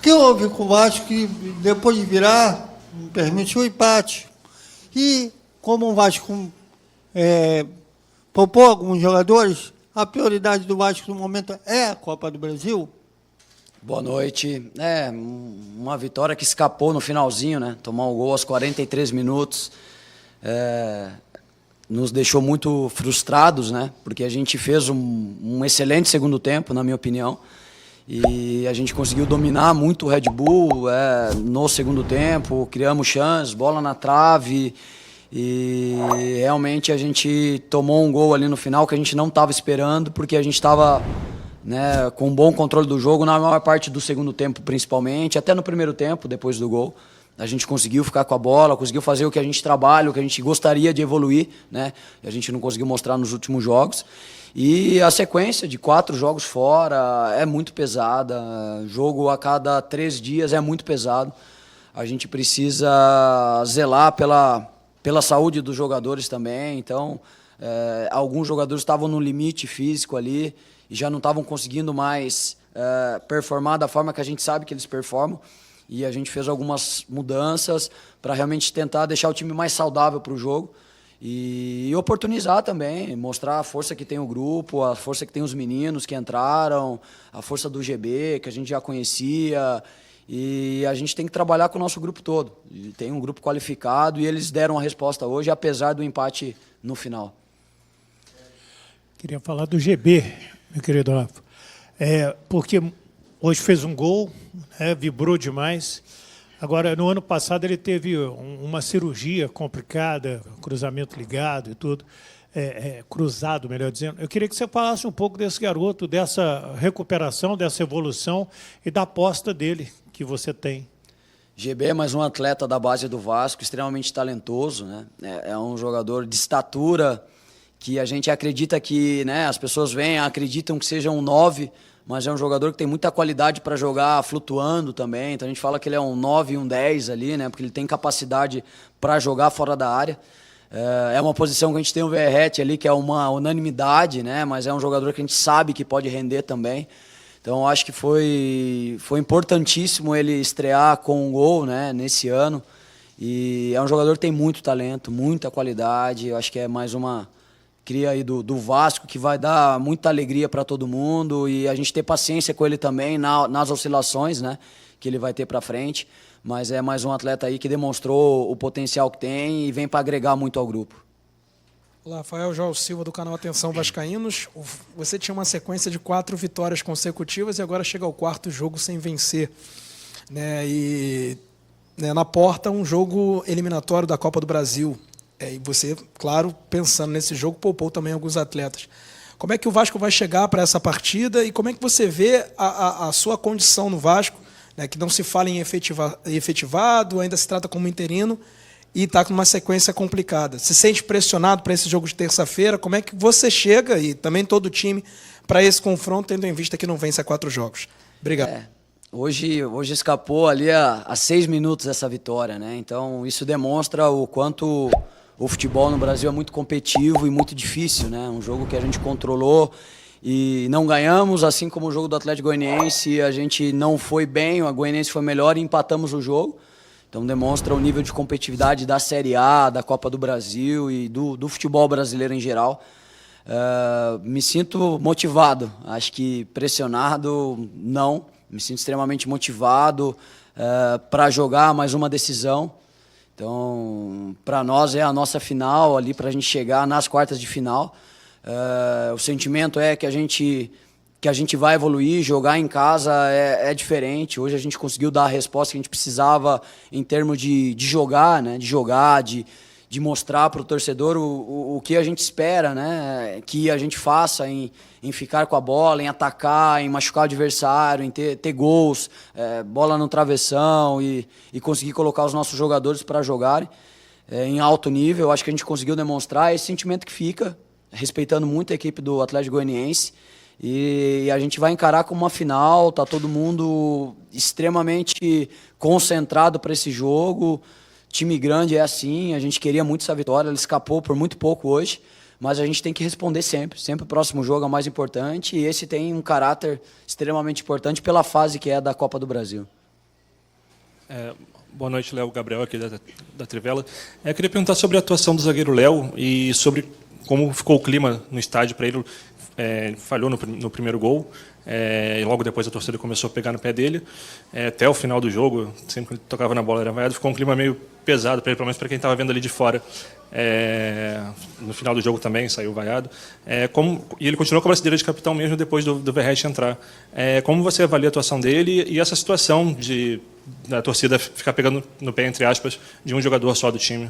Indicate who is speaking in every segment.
Speaker 1: que houve com o Vasco que, depois de virar, permitiu o empate? E, como o Vasco poupou alguns jogadores, a prioridade do Vasco no momento é a Copa do Brasil?
Speaker 2: Boa noite. Uma vitória que escapou no finalzinho, né? Tomar o gol aos 43 minutos. Nos deixou muito frustrados, né? Porque a gente fez um excelente segundo tempo, na minha opinião. E a gente conseguiu dominar muito o Red Bull no segundo tempo, criamos chances, bola na trave e realmente a gente tomou um gol ali no final que a gente não estava esperando, porque a gente estava, né, com um bom controle do jogo na maior parte do segundo tempo, principalmente, até no primeiro tempo, depois do gol. A gente conseguiu ficar com a bola, conseguiu fazer o que a gente trabalha, o que a gente gostaria de evoluir, né? E a gente não conseguiu mostrar nos últimos jogos. E a sequência de 4 jogos fora é muito pesada, jogo a cada 3 dias é muito pesado. A gente precisa zelar pela saúde dos jogadores também, então alguns jogadores estavam no limite físico ali e já não estavam conseguindo mais performar da forma que a gente sabe que eles performam. E a gente fez algumas mudanças para realmente tentar deixar o time mais saudável para o jogo. E oportunizar também, mostrar a força que tem o grupo, a força que tem os meninos que entraram, a força do GB, que a gente já conhecia. E a gente tem que trabalhar com o nosso grupo todo. E tem um grupo qualificado e eles deram a resposta hoje, apesar do empate no final.
Speaker 3: Queria falar do GB, meu querido Rafa. Porque hoje fez um gol, né, vibrou demais. Agora, no ano passado, ele teve uma cirurgia complicada, cruzamento ligado e tudo, cruzado, melhor dizendo. Eu queria que você falasse um pouco desse garoto, dessa recuperação, dessa evolução e da aposta dele que você tem.
Speaker 2: GB é mais um atleta da base do Vasco, extremamente talentoso, né? É um jogador de estatura que a gente acredita que, né, as pessoas acreditam que seja um 9, mas é um jogador que tem muita qualidade para jogar flutuando também. Então a gente fala que ele é um 9 e um 10 ali, né? Porque ele tem capacidade para jogar fora da área. É uma posição que a gente tem o Verratti ali, que é uma unanimidade, né? Mas é um jogador que a gente sabe que pode render também. Então eu acho que foi importantíssimo ele estrear com um gol, né, nesse ano. E é um jogador que tem muito talento, muita qualidade. Eu acho que é mais uma cria aí do Vasco, que vai dar muita alegria para todo mundo e a gente ter paciência com ele também nas oscilações, né, que ele vai ter para frente. Mas é mais um atleta aí que demonstrou o potencial que tem e vem para agregar muito ao grupo.
Speaker 4: Olá, Rafael João Silva, do canal Atenção Vascaínos. Você tinha uma sequência de 4 vitórias consecutivas e agora chega ao 4º jogo sem vencer, né? E, né, na porta um jogo eliminatório da Copa do Brasil. E você, claro, pensando nesse jogo, poupou também alguns atletas. Como é que o Vasco vai chegar para essa partida e como é que você vê a sua condição no Vasco, né, que não se fala em efetivado, ainda se trata como interino e está com uma sequência complicada? Se sente pressionado para esse jogo de terça-feira? Como é que você chega, e também todo o time, para esse confronto, tendo em vista que não vence a 4 jogos? Obrigado.
Speaker 2: Hoje escapou ali a 6 minutos essa vitória, né? Então isso demonstra o quanto o futebol no Brasil é muito competitivo e muito difícil, né? Um jogo que a gente controlou e não ganhamos, assim como o jogo do Atlético Goianiense, a gente não foi bem, o Goianiense foi melhor e empatamos o jogo. Então demonstra o nível de competitividade da Série A, da Copa do Brasil e do futebol brasileiro em geral. Me sinto motivado, acho que pressionado não, me sinto extremamente motivado para jogar mais uma decisão. Então, para nós é a nossa final ali, para a gente chegar nas quartas de final. O sentimento é que a gente vai evoluir, jogar em casa é diferente. Hoje a gente conseguiu dar a resposta que a gente precisava em termos de jogar, né? De mostrar para o torcedor o que a gente espera, né? Que a gente faça em ficar com a bola, em atacar, em machucar o adversário, em ter gols, bola no travessão e conseguir colocar os nossos jogadores para jogarem em alto nível. Acho que a gente conseguiu demonstrar esse sentimento que fica, respeitando muito a equipe do Atlético Goianiense. E a gente vai encarar como uma final, tá todo mundo extremamente concentrado para esse jogo. Time grande é assim, a gente queria muito essa vitória, ele escapou por muito pouco hoje, mas a gente tem que responder sempre o próximo jogo é o mais importante e esse tem um caráter extremamente importante pela fase que é da Copa do Brasil.
Speaker 5: Boa noite, Léo Gabriel, aqui da Trivela. Eu queria perguntar sobre a atuação do zagueiro Léo e sobre como ficou o clima no estádio para ele. Falhou no primeiro gol, e logo depois a torcida começou a pegar no pé dele. Até o final do jogo, sempre que ele tocava na bola era vaiado, ficou um clima meio pesado para ele, pelo menos para quem estava vendo ali de fora. No final do jogo também saiu vaiado. E ele continuou com a braçadeira de capitão mesmo depois do Verratti entrar. Como você avalia a atuação dele e essa situação da torcida ficar pegando no pé, entre aspas, de um jogador só do time?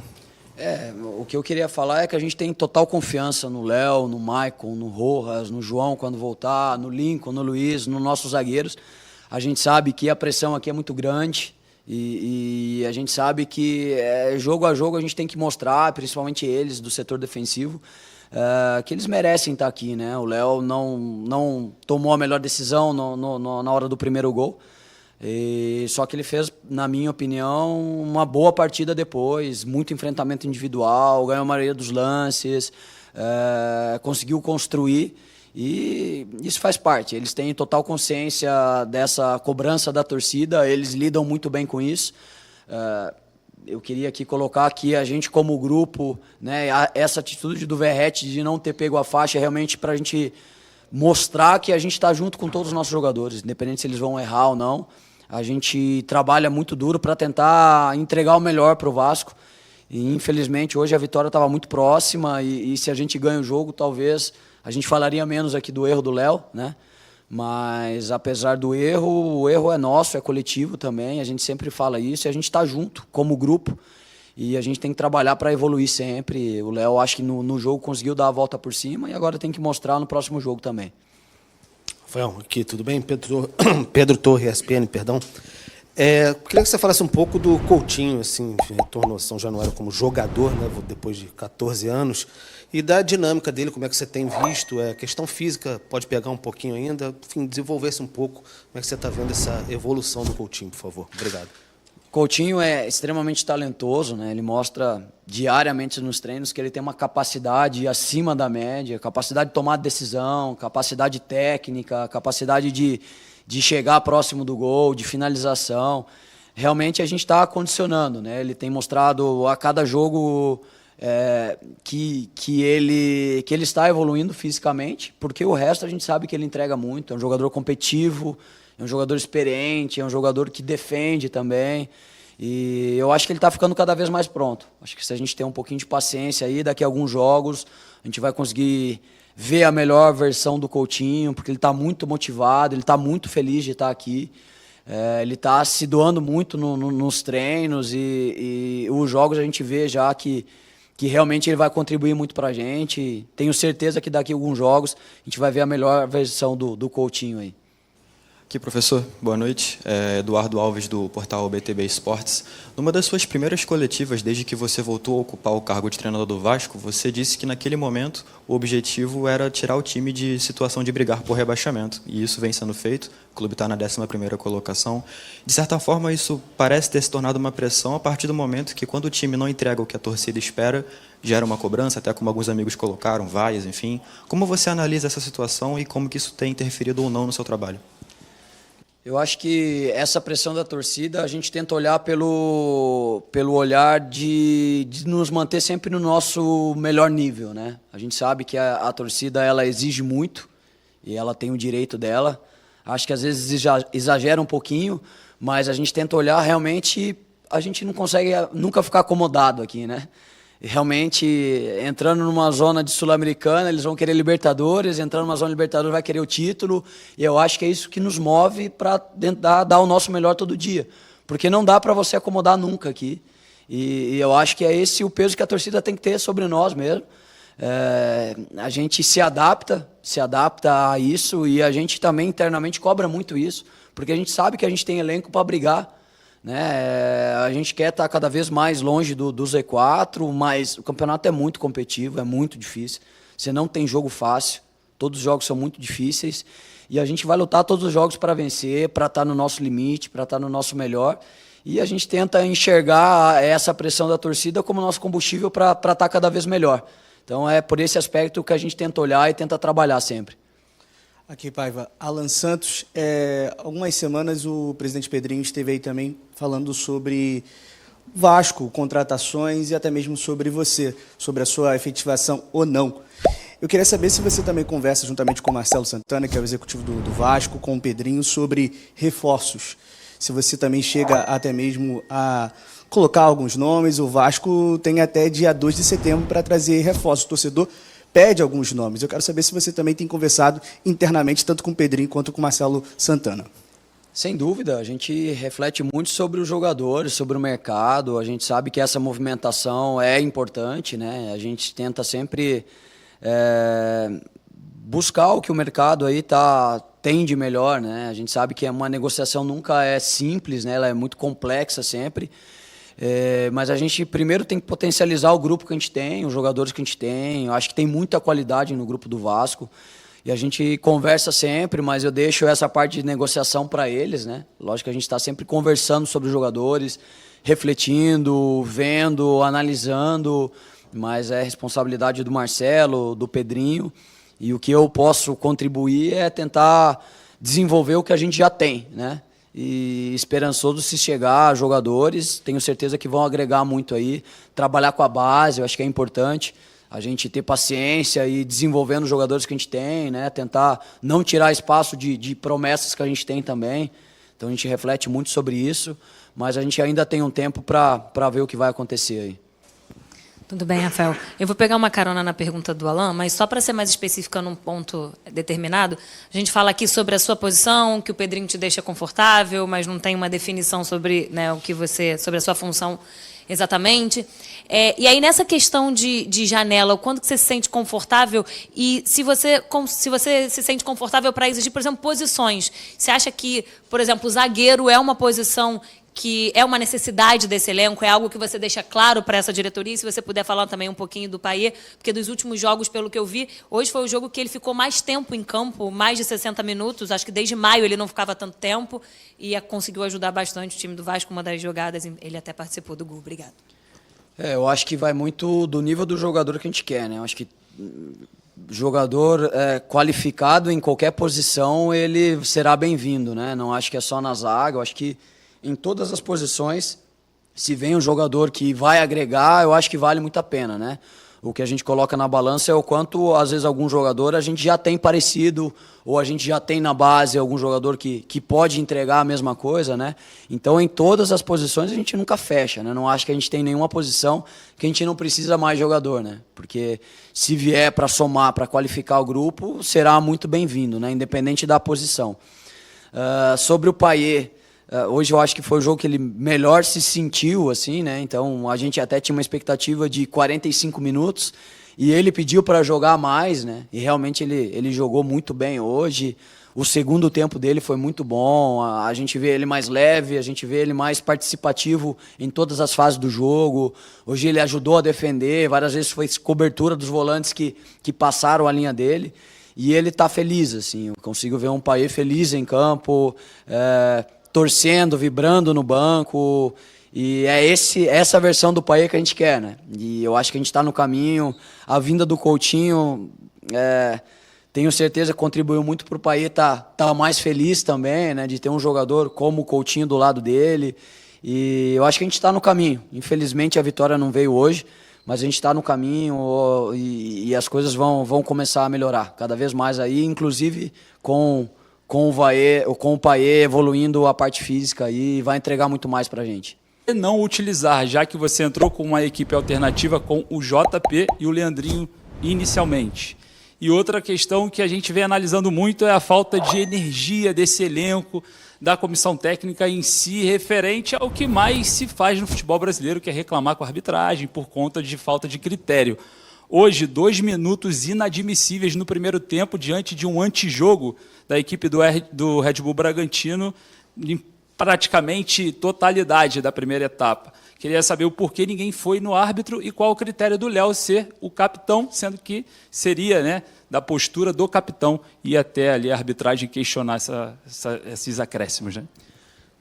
Speaker 2: O que eu queria falar é que a gente tem total confiança no Léo, no Maicon, no Rojas, no João quando voltar, no Lincoln, no Luiz, nos nossos zagueiros. A gente sabe que a pressão aqui é muito grande e a gente sabe que jogo a jogo a gente tem que mostrar, principalmente eles do setor defensivo, que eles merecem estar aqui, né? O Léo não tomou a melhor decisão na hora do primeiro gol. Só que ele fez, na minha opinião, uma boa partida depois, muito enfrentamento individual, ganhou a maioria dos lances, conseguiu construir e isso faz parte. Eles têm total consciência dessa cobrança da torcida, eles lidam muito bem com isso. Eu queria aqui colocar aqui a gente como grupo, né, essa atitude do Verratti de não ter pego a faixa realmente para a gente mostrar que a gente está junto com todos os nossos jogadores, independente se eles vão errar ou não. A gente trabalha muito duro para tentar entregar o melhor para o Vasco. E, infelizmente, hoje a vitória estava muito próxima e se a gente ganha o jogo, talvez a gente falaria menos aqui do erro do Léo, né? Mas, apesar do erro, o erro é nosso, é coletivo também. A gente sempre fala isso e a gente está junto como grupo. E a gente tem que trabalhar para evoluir sempre. O Léo, acho que no jogo conseguiu dar a volta por cima e agora tem que mostrar no próximo jogo também.
Speaker 6: Rafael, aqui, tudo bem? Pedro Torre, ESPN, perdão. Queria que você falasse um pouco do Coutinho, assim, retorno ao São Januário como jogador, né, depois de 14 anos, e da dinâmica dele, como é que você tem visto, questão física pode pegar um pouquinho ainda, enfim, desenvolver-se um pouco, como é que você está vendo essa evolução do Coutinho, por favor? Obrigado.
Speaker 2: Coutinho é extremamente talentoso, né? Ele mostra diariamente nos treinos que ele tem uma capacidade acima da média, capacidade de tomar decisão, capacidade técnica, capacidade de chegar próximo do gol, de finalização. Realmente a gente está condicionando, né? Ele tem mostrado a cada jogo que ele está evoluindo fisicamente, porque o resto a gente sabe que ele entrega muito, é um jogador competitivo, é um jogador experiente, é um jogador que defende também. E eu acho que ele está ficando cada vez mais pronto. Acho que se a gente tem um pouquinho de paciência aí, daqui a alguns jogos, a gente vai conseguir ver a melhor versão do Coutinho, porque ele está muito motivado, ele está muito feliz de estar aqui. Ele está se doando muito nos treinos e os jogos a gente vê já que realmente ele vai contribuir muito para a gente. Tenho certeza que daqui a alguns jogos a gente vai ver a melhor versão do Coutinho aí.
Speaker 7: Aqui, professor, boa noite. Eduardo Alves, do portal BTB Esportes. Numa das suas primeiras coletivas, desde que você voltou a ocupar o cargo de treinador do Vasco, você disse que naquele momento o objetivo era tirar o time de situação de brigar por rebaixamento. E isso vem sendo feito, o clube está na 11ª colocação. De certa forma, isso parece ter se tornado uma pressão a partir do momento que, quando o time não entrega o que a torcida espera, gera uma cobrança, até como alguns amigos colocaram, vaias, enfim. Como você analisa essa situação e como que isso tem interferido ou não no seu trabalho?
Speaker 2: Eu acho que essa pressão da torcida, a gente tenta olhar pelo olhar de nos manter sempre no nosso melhor nível, né? A gente sabe que a torcida ela exige muito e ela tem o direito dela. Acho que às vezes exagera um pouquinho, mas a gente tenta olhar realmente, a gente não consegue nunca ficar acomodado aqui, né? Realmente, entrando numa zona de Sul-Americana, eles vão querer Libertadores, entrando numa zona de Libertadores vai querer o título, e eu acho que é isso que nos move para tentar dar o nosso melhor todo dia, porque não dá para você acomodar nunca aqui, e eu acho que é esse o peso que a torcida tem que ter sobre nós mesmo. A gente se adapta a isso, e a gente também internamente cobra muito isso, porque a gente sabe que a gente tem elenco para brigar, né? A gente quer estar cada vez mais longe do Z4, mas o campeonato é muito competitivo, é muito difícil. Você não tem jogo fácil, todos os jogos são muito difíceis e a gente vai lutar todos os jogos para vencer, para estar no nosso limite, para estar no nosso melhor. E a gente tenta enxergar essa pressão da torcida como nosso combustível para estar cada vez melhor. Então é por esse aspecto que a gente tenta olhar e tenta trabalhar sempre.
Speaker 8: Aqui, Paiva. Alan Santos. Algumas semanas o presidente Pedrinho esteve aí também falando sobre Vasco, contratações e até mesmo sobre você, sobre a sua efetivação ou não. Eu queria saber se você também conversa juntamente com o Marcelo Santana, que é o executivo do Vasco, com o Pedrinho, sobre reforços. Se você também chega até mesmo a colocar alguns nomes. O Vasco tem até dia 2 de setembro para trazer reforços. O torcedor pede alguns nomes. Eu quero saber se você também tem conversado internamente, tanto com o Pedrinho quanto com o Marcelo Santana.
Speaker 2: Sem dúvida, a gente reflete muito sobre os jogadores, sobre o mercado. A gente sabe que essa movimentação é importante, né? A gente tenta sempre buscar o que o mercado aí tem de melhor, né? A gente sabe que uma negociação nunca é simples, né? Ela é muito complexa sempre. Mas a gente primeiro tem que potencializar o grupo que a gente tem, os jogadores que a gente tem. Eu acho que tem muita qualidade no grupo do Vasco. E a gente conversa sempre, mas eu deixo essa parte de negociação para eles, né? Lógico que a gente está sempre conversando sobre os jogadores, refletindo, vendo, analisando, mas é responsabilidade do Marcelo, do Pedrinho, e o que eu posso contribuir é tentar desenvolver o que a gente já tem, né? E esperançoso se chegar jogadores, tenho certeza que vão agregar muito aí, trabalhar com a base, eu acho que é importante. A gente ter paciência e desenvolvendo os jogadores que a gente tem, né? Tentar não tirar espaço de promessas que a gente tem também. Então a gente reflete muito sobre isso, mas a gente ainda tem um tempo para ver o que vai acontecer aí.
Speaker 9: Tudo bem, Rafael. Eu vou pegar uma carona na pergunta do Alan, mas só para ser mais específica num ponto determinado, a gente fala aqui sobre a sua posição, que o Pedrinho te deixa confortável, mas não tem uma definição sobre, né, sobre a sua função exatamente. E aí, nessa questão de janela, quando que você se sente confortável e se você se sente confortável para exigir, por exemplo, posições. Você acha que, por exemplo, o zagueiro é uma posição que é uma necessidade desse elenco, é algo que você deixa claro para essa diretoria? E se você puder falar também um pouquinho do Payet, porque dos últimos jogos, pelo que eu vi, hoje foi o jogo que ele ficou mais tempo em campo, mais de 60 minutos, acho que desde maio ele não ficava tanto tempo, e conseguiu ajudar bastante o time do Vasco, uma das jogadas, ele até participou do gol. Obrigado.
Speaker 2: Eu acho que vai muito do nível do jogador que a gente quer, né? Eu acho que jogador qualificado em qualquer posição, ele será bem-vindo, né? Não acho que é só na zaga, eu acho que em todas as posições, se vem um jogador que vai agregar, eu acho que vale muito a pena, né? O que a gente coloca na balança é o quanto, às vezes, algum jogador a gente já tem parecido, ou a gente já tem na base algum jogador que pode entregar a mesma coisa, né? Então, em todas as posições, a gente nunca fecha, né? Não acho que a gente tem nenhuma posição que a gente não precisa mais jogador, né? Porque se vier para somar, para qualificar o grupo, será muito bem-vindo, né? Independente da posição. Sobre o Payet, hoje eu acho que foi o jogo que ele melhor se sentiu, assim, né? Então a gente até tinha uma expectativa de 45 minutos e ele pediu para jogar mais, né? E realmente ele jogou muito bem hoje. O segundo tempo dele foi muito bom. A gente vê ele mais leve, a gente vê ele mais participativo em todas as fases do jogo. Hoje ele ajudou a defender, várias vezes foi cobertura dos volantes que passaram a linha dele. E ele está feliz, assim. Eu consigo ver um Payet feliz em campo, torcendo, vibrando no banco, e é essa versão do Payet que a gente quer, né? E eu acho que a gente está no caminho. A vinda do Coutinho, tenho certeza que contribuiu muito para o Payet tá mais feliz também, né? De ter um jogador como o Coutinho do lado dele, e eu acho que a gente está no caminho. Infelizmente a vitória não veio hoje, mas a gente está no caminho e as coisas vão começar a melhorar cada vez mais aí, inclusive com o Payet evoluindo a parte física e vai entregar muito mais para a gente.
Speaker 10: Não utilizar, já que você entrou com uma equipe alternativa com o JP e o Leandrinho inicialmente. E outra questão que a gente vem analisando muito é a falta de energia desse elenco, da comissão técnica em si, referente ao que mais se faz no futebol brasileiro, que é reclamar com a arbitragem por conta de falta de critério. Hoje, 2 minutos inadmissíveis no primeiro tempo, diante de um antijogo da equipe do Red Bull Bragantino, em praticamente totalidade da primeira etapa. Queria saber o porquê ninguém foi no árbitro e qual o critério do Léo ser o capitão, sendo que seria, né, da postura do capitão e até ali a arbitragem questionar esses acréscimos, né?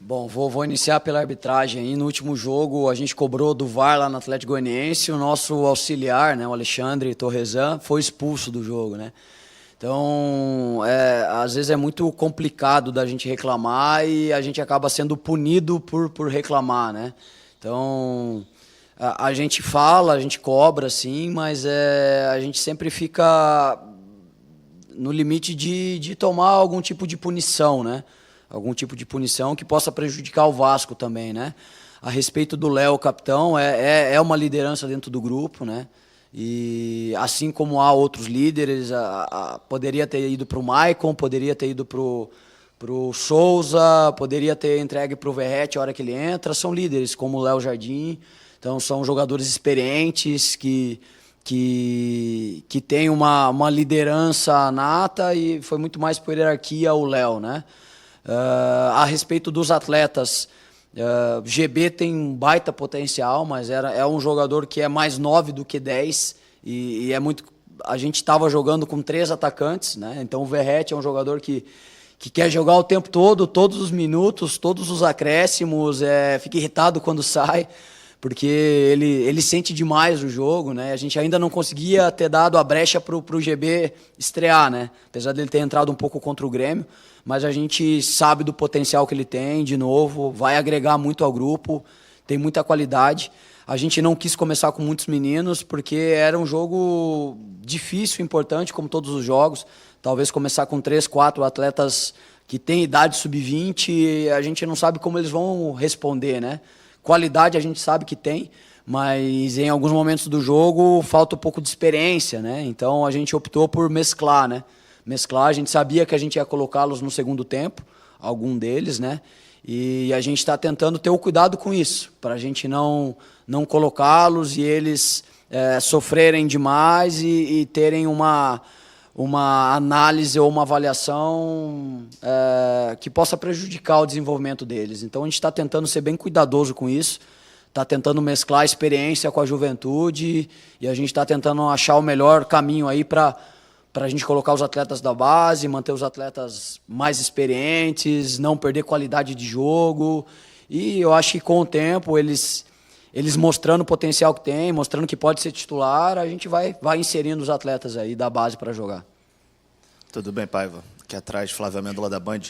Speaker 2: Bom, vou iniciar pela arbitragem aí. No último jogo, a gente cobrou do VAR lá no Atlético Goianiense, o nosso auxiliar, né, o Alexandre Torresan, foi expulso do jogo, né? Então, às vezes é muito complicado da gente reclamar e a gente acaba sendo punido por reclamar, né? Então, a gente fala, a gente cobra, sim, mas a gente sempre fica no limite de tomar algum tipo de punição, né? Algum tipo de punição que possa prejudicar o Vasco também, né? A respeito do Léo, capitão, é uma liderança dentro do grupo, né? E assim como há outros líderes, poderia ter ido para o Maicon, poderia ter ido para o Souza, poderia ter entregue para o Verratti a hora que ele entra. São líderes como o Léo Jardim, então são jogadores experientes que têm uma liderança nata e foi muito mais por hierarquia o Léo, né? A respeito dos atletas, GB tem um baita potencial, mas é um jogador que é mais 9 do que 10 e é muito. A gente estava jogando com 3 atacantes, né? Então o Verratti é um jogador que quer jogar o tempo todo, todos os minutos, todos os acréscimos, fica irritado quando sai, porque ele sente demais o jogo, né? A gente ainda não conseguia ter dado a brecha para o GB estrear, né? Apesar dele ter entrado um pouco contra o Grêmio, mas a gente sabe do potencial que ele tem, de novo, vai agregar muito ao grupo, tem muita qualidade. A gente não quis começar com muitos meninos, porque era um jogo difícil, importante, como todos os jogos. Talvez começar com 3, 4 atletas que têm idade sub-20, a gente não sabe como eles vão responder, né? Qualidade a gente sabe que tem, mas em alguns momentos do jogo falta um pouco de experiência, né? Então a gente optou por mesclar, né? A gente sabia que a gente ia colocá-los no segundo tempo, algum deles, né? E a gente está tentando ter o cuidado com isso, para a gente não colocá-los e eles sofrerem demais e terem uma análise ou uma avaliação que possa prejudicar o desenvolvimento deles. Então a gente está tentando ser bem cuidadoso com isso, está tentando mesclar a experiência com a juventude e a gente está tentando achar o melhor caminho aí para a gente colocar os atletas da base, manter os atletas mais experientes, não perder qualidade de jogo. E eu acho que com o tempo, eles mostrando o potencial que tem, mostrando que pode ser titular, a gente vai inserindo os atletas aí da base para jogar.
Speaker 11: Tudo bem, Paiva? Aqui atrás, Flávio Amêndola da Band.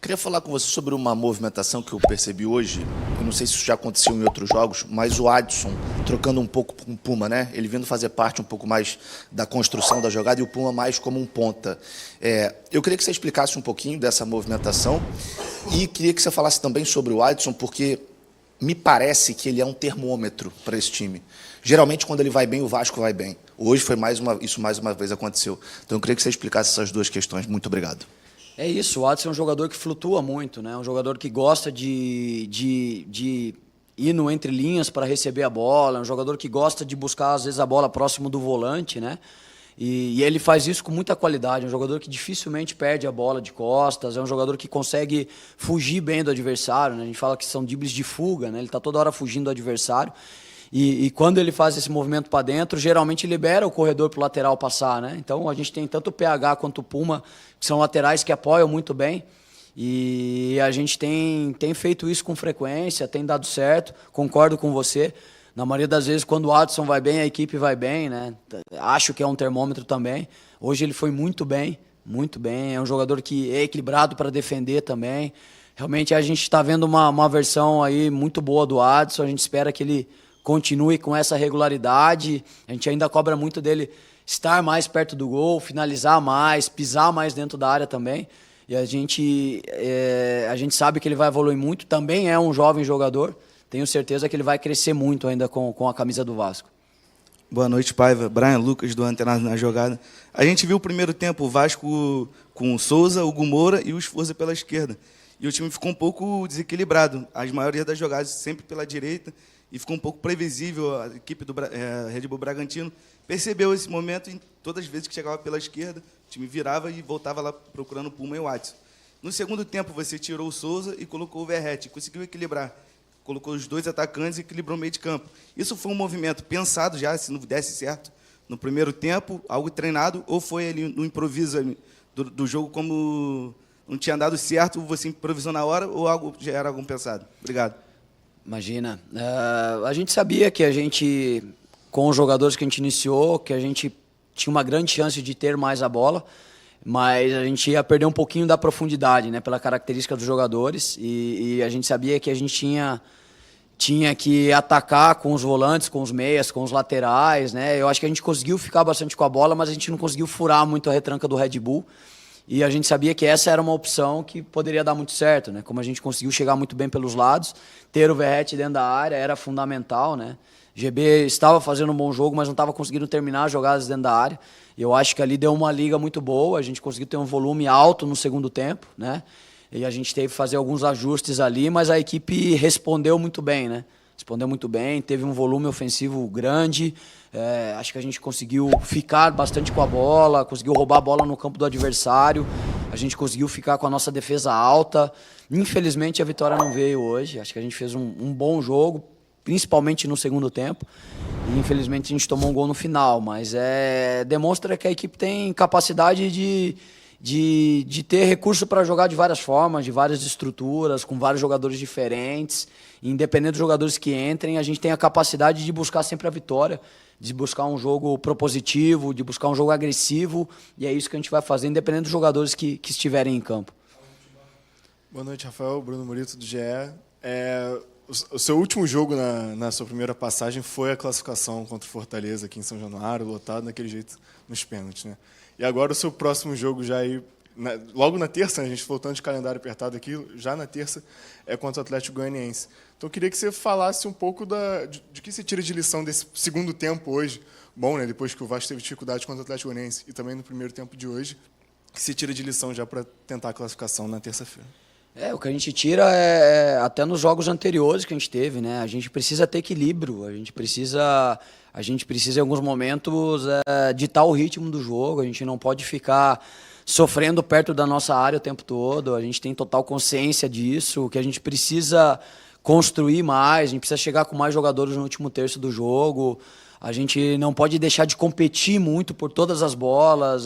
Speaker 11: Queria falar com você sobre uma movimentação que eu percebi hoje. Eu não sei se isso já aconteceu em outros jogos, mas o Adson trocando um pouco com o Puma, né? Ele vindo fazer parte um pouco mais da construção da jogada e o Puma mais como um ponta. Eu queria que você explicasse um pouquinho dessa movimentação e queria que você falasse também sobre o Adson, porque me parece que ele é um termômetro para esse time. Geralmente, quando ele vai bem, o Vasco vai bem. Hoje foi isso mais uma vez aconteceu. Então, eu queria que você explicasse essas duas questões. Muito obrigado.
Speaker 2: É isso, o Adson é um jogador que flutua muito, né? Um jogador que gosta de ir no entre linhas para receber a bola, é um jogador que gosta de buscar, às vezes, a bola próximo do volante, né? E ele faz isso com muita qualidade, é um jogador que dificilmente perde a bola de costas, é um jogador que consegue fugir bem do adversário, né? A gente fala que são dribles de fuga, né? Ele está toda hora fugindo do adversário. E quando ele faz esse movimento para dentro, geralmente libera o corredor para o lateral passar, né? Então a gente tem tanto o PH quanto o Puma, que são laterais que apoiam muito bem. E a gente tem feito isso com frequência, tem dado certo, concordo com você. Na maioria das vezes, quando o Adson vai bem, a equipe vai bem, né? Acho que é um termômetro também. Hoje ele foi muito bem, muito bem. É um jogador que é equilibrado para defender também. Realmente a gente está vendo uma versão aí muito boa do Adson, a gente espera que ele continue com essa regularidade. A gente ainda cobra muito dele estar mais perto do gol, finalizar mais, pisar mais dentro da área também. E a gente sabe que ele vai evoluir muito. Também é um jovem jogador. Tenho certeza que ele vai crescer muito ainda com a camisa do Vasco.
Speaker 12: Boa noite, Paiva. Brian Lucas, do Antenado na Jogada. A gente viu o primeiro tempo o Vasco com o Souza, o Gumora e o Sforza pela esquerda. E o time ficou um pouco desequilibrado. A maioria das jogadas sempre pela direita. E ficou um pouco previsível. A equipe do Red Bull Bragantino percebeu esse momento e todas as vezes que chegava pela esquerda, o time virava e voltava lá procurando o Puma e o Adson. No segundo tempo, você tirou o Souza e colocou o Verratti. Conseguiu equilibrar. Colocou os dois atacantes e equilibrou o meio de campo. Isso foi um movimento pensado já, se não desse certo, no primeiro tempo, algo treinado, ou foi ali no improviso do jogo, como não tinha dado certo, você improvisou na hora, ou algo já era algo pensado? Obrigado.
Speaker 2: Imagina. A gente sabia que a gente, com os jogadores que a gente iniciou, que a gente tinha uma grande chance de ter mais a bola. mas a gente ia perder um pouquinho da profundidade, né, pela característica dos jogadores, e a gente sabia que a gente tinha que atacar com os volantes, com os meias, com os laterais, né? Eu acho que a gente conseguiu ficar bastante com a bola, mas a gente não conseguiu furar muito a retranca do Red Bull. E a gente sabia que essa era uma opção que poderia dar muito certo, né? Como a gente conseguiu chegar muito bem pelos lados, ter o Verratti dentro da área era fundamental, né? GB estava fazendo um bom jogo, mas não estava conseguindo terminar as jogadas dentro da área. E eu acho que ali deu uma liga muito boa, a gente conseguiu ter um volume alto no segundo tempo, né? E a gente teve que fazer alguns ajustes ali, mas a equipe respondeu muito bem, né? Respondeu muito bem, teve um volume ofensivo grande. Acho que a gente conseguiu ficar bastante com a bola, conseguiu roubar a bola no campo do adversário. A gente conseguiu ficar com a nossa defesa alta. Infelizmente, a vitória não veio hoje. Acho que a gente fez um bom jogo, principalmente no segundo tempo. E, infelizmente, a gente tomou um gol no final. Mas demonstra que a equipe tem capacidade de ter recurso para jogar de várias formas, de várias estruturas, com vários jogadores diferentes. Independente dos jogadores que entrem, a gente tem a capacidade de buscar sempre a vitória, de buscar um jogo propositivo, de buscar um jogo agressivo, e é isso que a gente vai fazer, independente dos jogadores que estiverem em campo.
Speaker 13: Boa noite, Rafael. Bruno Murito, do GE. O seu último jogo na sua primeira passagem foi a classificação contra o Fortaleza aqui em São Januário, lotado daquele jeito nos pênaltis, né? E agora o seu próximo jogo já aí, logo na terça, né, a gente voltando de calendário apertado aqui, já na terça é contra o Atlético Goianiense. Então eu queria que você falasse um pouco de que você tira de lição desse segundo tempo hoje, bom, né, depois que o Vasco teve dificuldade contra o Atlético Goianiense, e também no primeiro tempo de hoje, que você tira de lição já para tentar a classificação na terça-feira.
Speaker 2: O que a gente tira até nos jogos anteriores que a gente teve, né? A gente precisa ter equilíbrio, a gente precisa em alguns momentos ditar o ritmo do jogo, a gente não pode ficar sofrendo perto da nossa área o tempo todo, a gente tem total consciência disso, que a gente precisa construir mais, a gente precisa chegar com mais jogadores no último terço do jogo, a gente não pode deixar de competir muito por todas as bolas,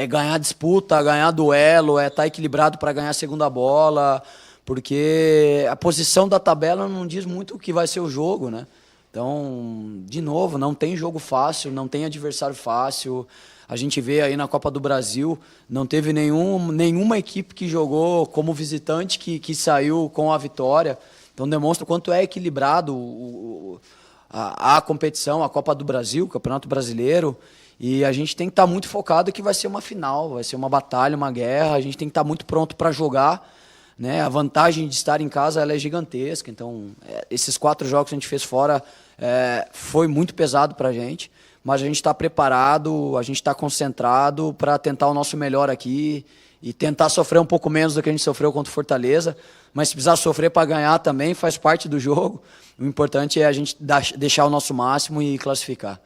Speaker 2: ganhar disputa, ganhar duelo, estar equilibrado para ganhar a segunda bola, porque a posição da tabela não diz muito o que vai ser o jogo, né? Então, de novo, não tem jogo fácil, não tem adversário fácil. A gente vê aí na Copa do Brasil, não teve nenhuma equipe que jogou como visitante que saiu com a vitória. Então demonstra o quanto é equilibrado a competição, a Copa do Brasil, o Campeonato Brasileiro, e a gente tem que estar muito focado que vai ser uma final, vai ser uma batalha, uma guerra, a gente tem que estar muito pronto para jogar, né? A vantagem de estar em casa ela é gigantesca, então esses 4 jogos que a gente fez fora foi muito pesado para a gente, mas a gente está preparado, a gente está concentrado para tentar o nosso melhor aqui e tentar sofrer um pouco menos do que a gente sofreu contra o Fortaleza, mas se precisar sofrer para ganhar também, faz parte do jogo. O importante é a gente deixar o nosso máximo e classificar.